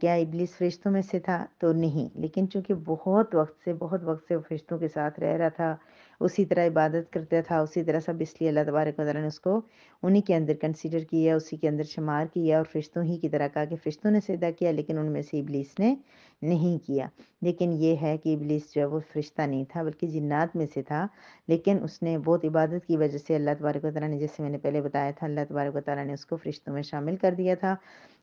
کیا ابلیس فرشتوں میں سے تھا؟ تو نہیں، لیکن چونکہ بہت وقت سے وہ فرشتوں کے ساتھ رہ رہا تھا، اسی طرح عبادت کرتا تھا، اسی طرح سب، اس لیے اللہ تبارک و تعالیٰ نے اس کو انہی کے اندر کنسیڈر کیا، اسی کے اندر شمار کیا، اور فرشتوں ہی کی طرح کہا کہ فرشتوں نے سجدہ کیا، لیکن ان میں سے ابلیس نے نہیں کیا۔ لیکن یہ ہے کہ ابلیس جو ہے وہ فرشتہ نہیں تھا بلکہ جنات میں سے تھا، لیکن اس نے بہت عبادت کی وجہ سے اللہ تبارک و تعالیٰ نے، جیسے میں نے پہلے بتایا تھا، اللہ تبارک و تعالیٰ نے اس کو فرشتوں میں شامل کر دیا تھا،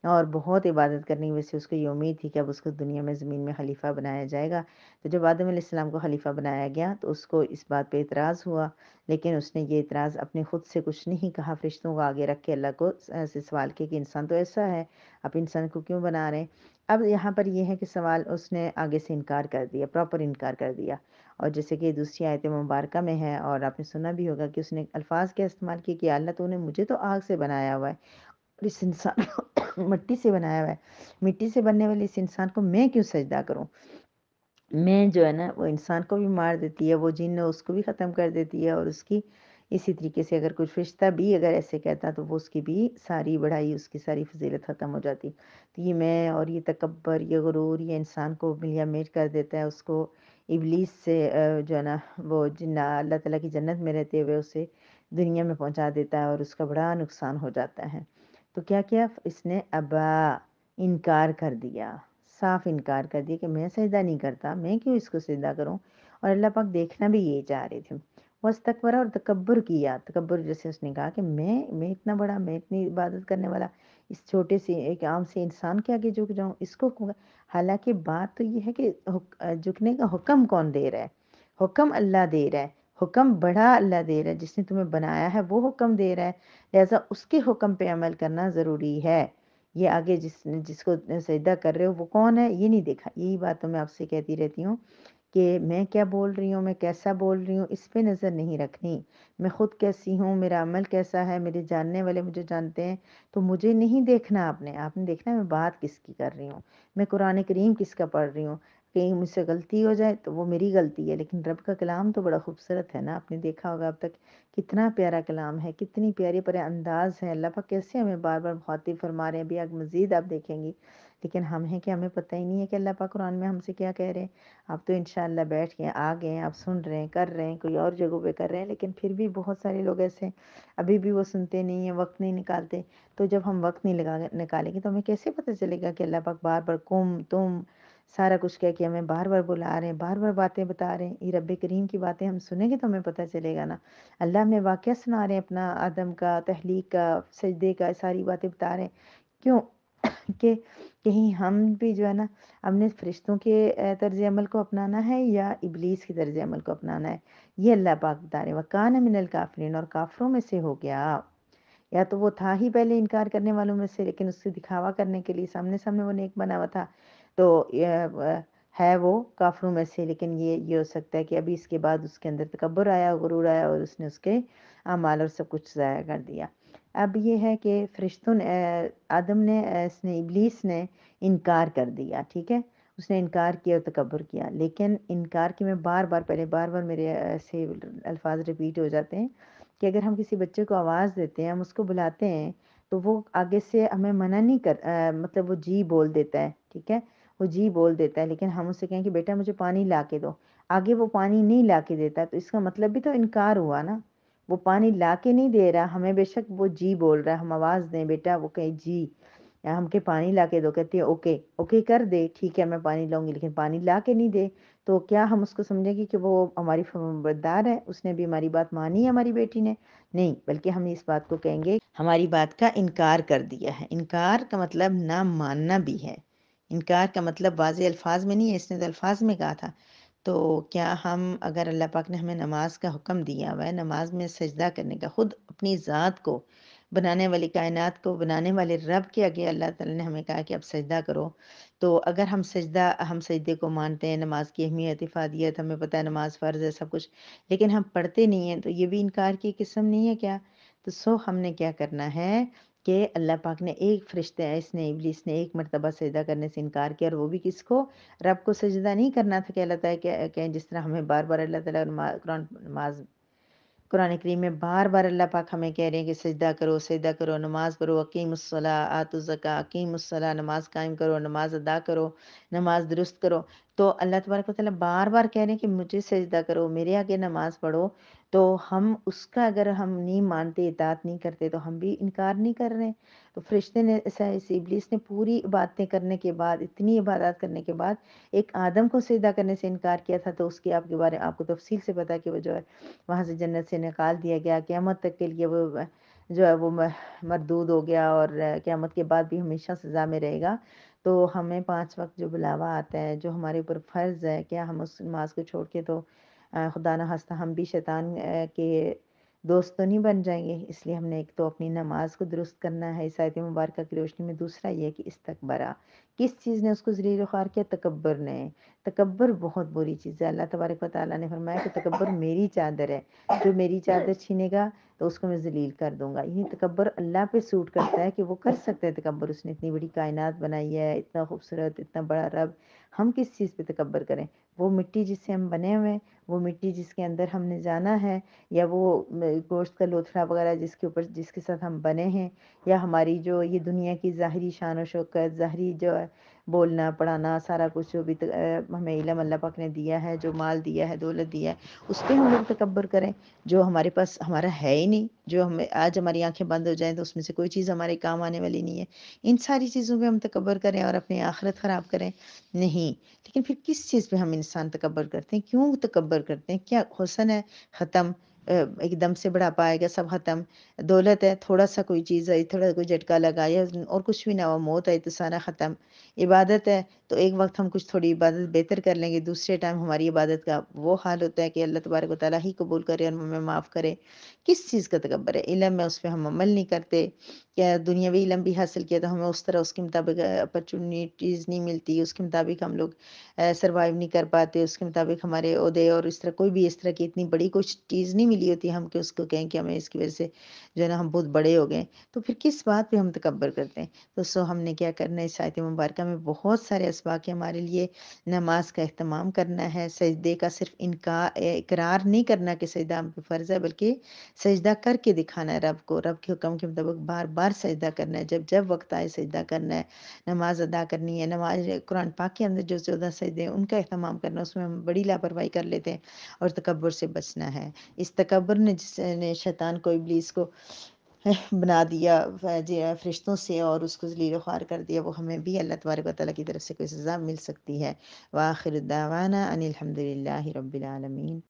اور بہت عبادت کرنے کی وجہ سے اس کو یہ امید تھی کہ اب اس کو دنیا میں، زمین میں خلیفہ بنایا جائے گا۔ تو جب آدم علیہ السلام کو خلیفہ بنایا گیا تو اس کو اس بات پہ اعتراض ہوا، لیکن اس نے یہ اعتراض اپنے خود سے کچھ نہیں کہا، فرشتوں کو آگے رکھ کے اللہ کو سے سوال کیا کہ انسان تو ایسا ہے، آپ انسان کو کیوں بنا رہے ہیں؟ اب یہاں پر یہ ہے کہ سوال اس نے آگے سے انکار کر دیا، پراپر انکار کر دیا، اور جیسے کہ دوسری آیت مبارکہ میں ہے، اور آپ نے سنا بھی ہوگا کہ اس نے الفاظ کیا استعمال کیے کہ اللہ تو نے مجھے تو آگ سے بنایا ہوا ہے، اور اس انسان کو مٹی سے بنایا ہوا ہے، مٹی سے بننے والے اس انسان کو میں کیوں سجدہ کروں؟ میں جو ہے نا وہ انسان کو بھی مار دیتی ہے، وہ جن اس کو بھی ختم کر دیتی ہے، اور اس کی اسی طریقے سے اگر کوئی فرشتہ بھی اگر ایسے کہتا تو وہ اس کی بھی ساری بڑائی، اس کی ساری فضیلت ختم ہو جاتی۔ تو یہ میں اور یہ تکبر، یہ غرور، یہ انسان کو ملیا میٹ کر دیتا ہے، اس کو ابلیس سے جو ہے نا وہ جن اللہ تعالیٰ کی جنت میں رہتے ہوئے اسے دنیا میں پہنچا دیتا ہے، اور اس کا بڑا نقصان ہو جاتا ہے۔ تو کیا کیا اس نے؟ ابا، انکار کر دیا، صاف انکار کر دیا کہ میں سجدہ نہیں کرتا، میں کیوں اس کو سجدہ کروں؟ اور اللہ پاک دیکھنا بھی یہی چاہ رہے تھے۔ واستکبر، اور تکبر کیا، تکبر جیسے اس نے کہا کہ میں اتنا بڑا، میں اتنی عبادت کرنے والا اس چھوٹے سے ایک عام سے انسان کے آگے جھک جاؤں، اس کو حالانکہ بات تو یہ ہے کہ جھکنے کا حکم کون دے رہا ہے؟ حکم اللہ دے رہا ہے، حکم بڑا اللہ دے رہا ہے، جس نے تمہیں بنایا ہے وہ حکم دے رہا ہے، لہٰذا اس کے حکم پہ عمل کرنا ضروری ہے۔ یہ آگے جس کو سجدہ کر رہے ہو وہ کون ہے یہ نہیں دیکھا۔ یہی بات تو میں آپ سے کہتی رہتی ہوں کہ میں کیا بول رہی ہوں، میں کیسا بول رہی ہوں، اس پہ نظر نہیں رکھنی، میں خود کیسی ہوں، میرا عمل کیسا ہے، میرے جاننے والے مجھے جانتے ہیں، تو مجھے نہیں دیکھنا، آپ نے دیکھنا میں بات کس کی کر رہی ہوں، میں قرآن کریم کس کا پڑھ رہی ہوں۔ کہیں مجھ سے غلطی ہو جائے تو وہ میری غلطی ہے، لیکن رب کا کلام تو بڑا خوبصورت ہے نا، آپ نے دیکھا ہوگا اب تک کتنا پیارا کلام ہے، کتنی پیارے پیارے انداز ہے، اللہ پاک کیسے ہمیں بار بار مخاطب فرما رہے ہیں، ابھی آگے مزید آپ دیکھیں گی، لیکن ہم ہیں کہ ہمیں پتہ ہی نہیں ہے کہ اللہ پاک قرآن میں ہم سے کیا کہہ رہے ہیں۔ آپ تو انشاءاللہ بیٹھ کے آ گئے ہیں، آپ سن رہے ہیں، کر رہے ہیں، کوئی اور جگہوں پہ کر رہے ہیں، لیکن پھر بھی بہت سارے لوگ ایسے ہیں ابھی بھی وہ سنتے نہیں ہیں، وقت نہیں نکالتے۔ تو جب ہم وقت نہیں نکالیں گے تو ہمیں کیسے پتہ چلے گا کہ اللہ پاک بار بار تم سارا کچھ کہہ کے ہمیں بار بار بلا رہے ہیں، بار بار باتیں بتا رہے ہیں۔ یہ رب کریم کی باتیں ہم سنیں گے تو ہمیں پتہ چلے گا نا۔ اللہ ہمیں واقعہ سنا رہے ہیں اپنا، آدم کا، تخلیق کا، سجدے کا، ساری باتیں بتا رہے ہیں، کیوں؟ کہ کہیں ہم بھی جو ہے نا اپنے فرشتوں کے طرز عمل کو اپنانا ہے یا ابلیس کی طرز عمل کو اپنانا ہے، یہ اللہ پاک بتا رہے ہیں۔ وَكَانَ مِنَ الْكَافِرِينَ، اور کافروں میں سے ہو گیا، یا تو وہ تھا ہی پہلے انکار کرنے والوں میں سے، لیکن اس سے دکھاوا کرنے کے لیے سامنے سامنے وہ نیک بنا ہوا تھا، تو ہے وہ کافروں میں سے، لیکن یہ ہو سکتا ہے کہ ابھی اس کے بعد اس کے اندر تکبر آیا، غرور آیا، اور اس نے اس کے اعمال اور سب کچھ ضائع کر دیا۔ اب یہ ہے کہ فرشتوں نے، آدم نے، اس نے، ابلیس نے انکار کر دیا، ٹھیک ہے، اس نے انکار کیا اور تکبر کیا، لیکن انکار کی میں بار بار میرے ایسے الفاظ ریپیٹ ہو جاتے ہیں کہ اگر ہم کسی بچے کو آواز دیتے ہیں، ہم اس کو بلاتے ہیں، تو وہ آگے سے ہمیں منع نہیں مطلب وہ جی بول دیتا ہے، ٹھیک ہے، وہ جی بول دیتا ہے، لیکن ہم اس سے کہیں کہ بیٹا مجھے پانی لا کے دو، آگے وہ پانی نہیں لا کے دیتا، تو اس کا مطلب بھی تو انکار ہوا نا، وہ پانی لا کے نہیں دے رہا، ہمیں بے شک وہ جی بول رہا ہے، ہم آواز دیں بیٹا، وہ کہیں جی، یا ہم کے پانی لا کے دو، کہتی ہے اوکے اوکے کر دے، ٹھیک ہے میں پانی لاؤں گی، لیکن پانی لا کے نہیں دے، تو کیا ہم اس کو سمجھیں گے کہ وہ ہماری فرمانبردار ہے، اس نے بھی ہماری بات مانی ہے ہماری بیٹی نے؟ نہیں، بلکہ ہم اس بات کو کہیں گے ہماری بات کا انکار کر دیا ہے۔ انکار کا مطلب نہ ماننا بھی ہے، انکار کا مطلب واضح الفاظ میں نہیں ہے، اس نے تو الفاظ میں کہا تھا۔ تو کیا ہم، اگر اللہ پاک نے ہمیں نماز کا حکم دیا ہوا ہے، نماز میں سجدہ کرنے کا، خود اپنی ذات کو، بنانے والی کائنات کو بنانے والے رب کے آگے اللہ تعالیٰ نے ہمیں کہا کہ اب سجدہ کرو، تو اگر ہم سجدے کو مانتے ہیں، نماز کی اہمیت، افادیت، ہمیں پتہ ہے نماز فرض ہے سب کچھ، لیکن ہم پڑھتے نہیں ہیں، تو یہ بھی انکار کی قسم نہیں ہے کیا؟ تو ہم نے کیا کرنا ہے کہ اللہ پاک نے ایک فرشتے، ابلیس نے ایک مرتبہ سجدہ کرنے سے انکار کیا، اور وہ بھی کس کو؟ رب کو سجدہ نہیں کرنا تھا، کہ اللہ تعالیٰ کہ جس طرح ہمیں بار بار اللہ تعالیٰ قرآن نماز قرآن کریم میں بار بار اللہ پاک ہمیں کہہ رہے ہیں کہ سجدہ کرو، نماز پڑھو، اقیم الصلاۃ آتوا الزکاۃ، اقیم الصلاۃ، نماز قائم کرو، نماز ادا کرو، نماز درست کرو۔ تو اللہ تبارک و تعالیٰ بار بار کہہ رہے ہیں کہ مجھے سجدہ کرو، میرے آگے نماز پڑھو۔ تو ہم اس کا اگر ہم نہیں مانتے، اطاعت نہیں کرتے، تو ہم بھی انکار نہیں کر رہے ہیں۔ تو فرشتے نے ابلیس نے پوری عبادتیں کرنے کے بعد، اتنی عبادات کرنے کے بعد ایک آدم کو سجدہ کرنے سے انکار کیا تھا، تو اس کی آپ کے بارے آپ کو تفصیل سے پتا کہ وہ جو ہے وہاں سے جنت سے نکال دیا گیا، قیامت تک کے لیے وہ جو ہے وہ مردود ہو گیا، اور قیامت کے بعد بھی ہمیشہ سزا میں رہے گا۔ تو ہمیں 5 وقت جو بلاوا آتا ہے، جو ہمارے اوپر فرض ہے، کیا ہم اس نماز کو چھوڑ کے تو خدا نہ خواستہ ہم بھی شیطان کے دوست تو نہیں بن جائیں گے؟ اس لیے ہم نے ایک تو اپنی نماز کو درست کرنا ہے اس آیت مبارکہ کی روشنی میں، دوسرا یہ کہ استکبارہ، کس چیز نے اس کو ذلیل و خوار کیا؟ تکبر نے۔ تکبر بہت بری چیز ہے۔ اللہ تبارک و تعالیٰ نے فرمایا کہ تکبر میری چادر ہے، جو میری چادر چھینے گا تو اس کو میں ذلیل کر دوں گا۔ یعنی تکبر اللہ پہ سوٹ کرتا ہے کہ وہ کر سکتا ہے تکبر، اس نے اتنی بڑی کائنات بنائی ہے، اتنا خوبصورت، اتنا بڑا رب، ہم کس چیز پہ تکبر کریں؟ وہ مٹی جس سے ہم بنے ہوئے ہیں، وہ مٹی جس کے اندر ہم نے جانا ہے، یا وہ گوشت کا لوتھڑا وغیرہ جس کے اوپر جس کے ساتھ ہم بنے ہیں، یا ہماری جو یہ دنیا کی ظاہری شان و شوکت، ظاہری جو ہے بولنا پڑھانا، سارا کچھ جو بھی ہمیں علم اللہ پاک نے دیا ہے، جو مال دیا ہے، دولت دیا ہے، اس پہ ہم لوگ تکبر کریں؟ جو ہمارے پاس ہمارا ہے ہی نہیں، جو ہمیں آج ہماری آنکھیں بند ہو جائیں تو اس میں سے کوئی چیز ہمارے کام آنے والی نہیں ہے، ان ساری چیزوں پہ ہم تکبر کریں اور اپنی آخرت خراب کریں؟ نہیں۔ لیکن پھر کس چیز پہ ہم انسان تکبر کرتے ہیں؟ کیوں تکبر کرتے ہیں؟ کیا حسن ہے؟ ختم، ایک دم سے بڑھاپا آئے گا، سب ختم۔ دولت ہے، تھوڑا سا کوئی چیز ہے، تھوڑا کوئی جھٹکا لگا یا اور کچھ بھی نہ ہو، موت ہے تو سارا ختم۔ عبادت ہے تو ایک وقت ہم کچھ تھوڑی عبادت بہتر کر لیں گے، دوسرے ٹائم ہماری عبادت کا وہ حال ہوتا ہے کہ اللہ تبارک و تعالیٰ ہی قبول کرے اور ہمیں معاف کرے۔ کس چیز کا تکبر ہے؟ علم ہے، اس پہ ہم عمل نہیں کرتے۔ کیا دنیاوی علم بھی حاصل کیا تو ہمیں اس طرح اس کے مطابق اپرچونیٹیز نہیں ملتی، اس کے مطابق ہم لوگ سروائیو نہیں کر پاتے، اس کے مطابق ہمارے عہدے اور اس طرح کوئی بھی اس طرح کی اتنی بڑی کچھ چیز نہیں ملی ہوتی ہم کہ اس کو کہیں کہ ہمیں اس کی وجہ سے جو ہے نا ہم بہت بڑے ہو گئے، تو پھر کس بات پہ ہم تکبر کرتے ہیں؟ تو ہم نے کیا کرنا ہے؟ اس آیت مبارکہ میں بہت سارے اسباق ہیں ہمارے لیے۔ نماز کا اہتمام کرنا ہے، سجدے کا صرف اقرار نہیں کرنا کہ سجدہ ہم پہ فرض ہے، بلکہ سجدہ کر کے دکھانا ہے رب کو، رب کے حکم کے مطابق بار بار سجدہ کرنا ہے، جب جب وقت آئے سجدہ کرنا ہے، نماز ادا کرنی ہے۔ نماز قرآن پاک کے اندر جو 14 سجدے ہیں ان کا اہتمام کرنا، اس میں ہم بڑی لاپرواہی کر لیتے ہیں، اور تکبر سے بچنا ہے۔ اس تکبر نے جس نے شیطان کو، ابلیس کو بنا دیا فرشتوں سے اور اس کو ذلیل و خوار کر دیا، وہ ہمیں بھی اللہ تبارک و تعالیٰ کی طرف سے کوئی سزا مل سکتی ہے۔ وآخر دعوانا ان الحمد للہ رب العالمین۔